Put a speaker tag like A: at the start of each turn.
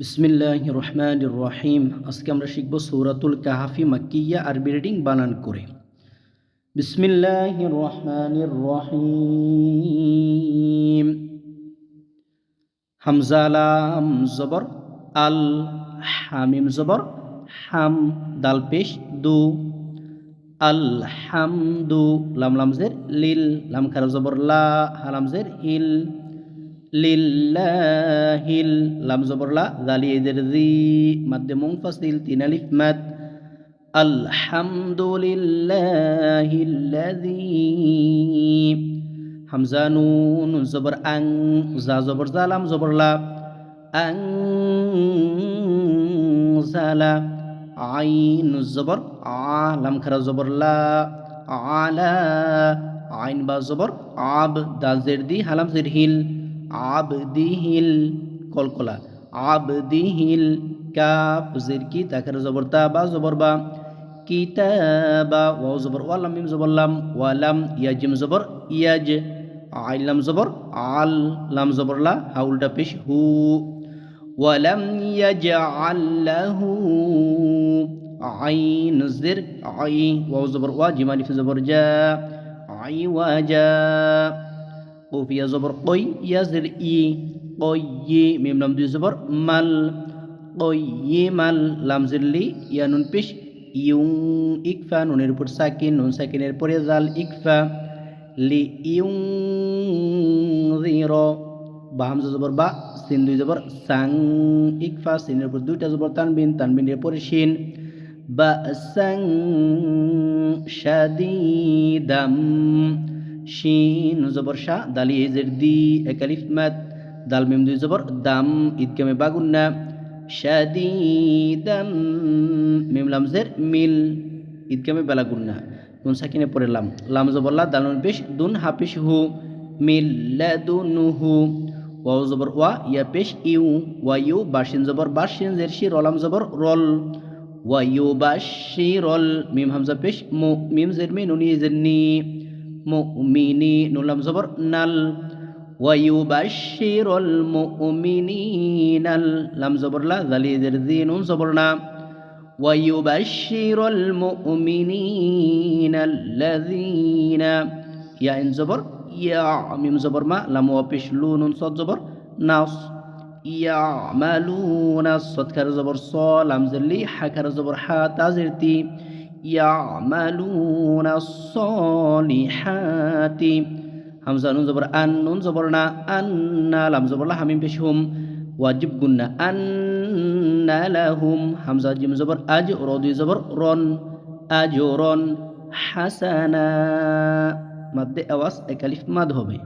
A: বিসমিল্লাহির রহমানির রহিম। আজকে আমরা শিখব সূরাতুল কাহফি মাক্কিয়া আরবি রিডিং বানান করে। বিসমিল্লাহির রহমানির রহিম। হামজা লাম জবর আল, হামিম জবর হাম, দাল পেশ দু, আল হামদু, লাম লামজের লিল, লাম খারা জবর লা, হালামজের হিল, লিল্লাহিল, লাম জবর লা, দালি এদের জি, মাদ্দে মুনফাসিল, তিন আলিফ মাদ। আলহামদুলিল্লাহিল্লাযী, হামজা নুন জবর আং, জা জবর জা, লাম জবর লা, আং জালা, আইন জবর আ, লাম খারা জবর লা, আলা, আইন বা জবর আব, দাল জের দি, হালাম জের হিল, আবদিহিল, কলকলা, আবদিহিল, কাফ জের কি, তাখারা জবর তা, বা জবর বা, কিতাবা, ওয়াও জবর ওয়া, লাম মিম জবর লাম, ওয়ালাম, ইয়াজিম জবর ইয়াজ, আইন লাম জবর আল, লাম জবর লা, হা উল্টা পেশ হু, ওয়ালাম ইয়াজআল লাহু, আইন জের আই, ওয়াও জবর ওয়া, জিম আলিফ জবর জা, আই ওয়াজা, কফিয়া জবর কই, ইয়া জের ই, কয়্যি, মিম লাম দুই জবর মাল, কয়্যিমাল, লাম জের লি, ইয়া নুন পেশ ইউং, ইকফা, নুনের উপর সাকিন, নুন সাকিনের পরে জাল, ইকফা, লি ইউং জির, বা হামজা জবর বা, সিন দুই জবর সাং, ইকফা, সিনের উপর দুইটা জবর তানবিন, তানবিনের পরে শিন, বা সাং শাদীদাম, শিন জবর শা, দালি জের দি, এক আলিফ মাদ, দাল মিম দুই জবর দাম, ইদগামে বাগুন্না, শাদীদাম, মিম লাম জের মিল, ইদগামে বালাগুন্না, নুন সাকিনে পড়ে লাম, লাম জবর লা, দাল নুন পেশ দুন, হা পেশ হু, মিল্লাদুনহু, ওয়াও জবর ওয়া, ইয়া পেশ ইউ, ওয়ায়ু, বাশিন জবর বাশ, শিন জের শি, রলাম জবর রল, ওয়ায়ু বাশিরল, মিম হামজা পেশ মু, মিম জের মি, নুন জের নি, মুমিনি, নুন লাম জবর নাল, ওয়ায়ু বাশিরল মুমিনিনাল, লাম জবর লা, জালি জের জি, নুন জবর না, ওয়ায়ু বাশিরল মুমিনিনাল্লাযীনা, ইয়া ইন জবর ইয়া, মিম জবর মা, লাম ওয়া পেশ লু, নুন সদ জবর নাস, ইয়ামালুনা, সদ খারা জবর স, লাম জের লি, হা খারা জবর হা, তা জের তি, ইয়ামালুনা সলিহাতি, হামজা নুন জবর আন, নুন জবর না, আন্না, লাম জবর লা, হামিম পেশ হুম, ওয়াজিব গুন্না, আন্না লাহুম, হামজা জিম জবর আজ, র দুই জবর রন, আজরন হাসানা, মাদ্দে আওয়াজ এক আলিফ মাদ হবে।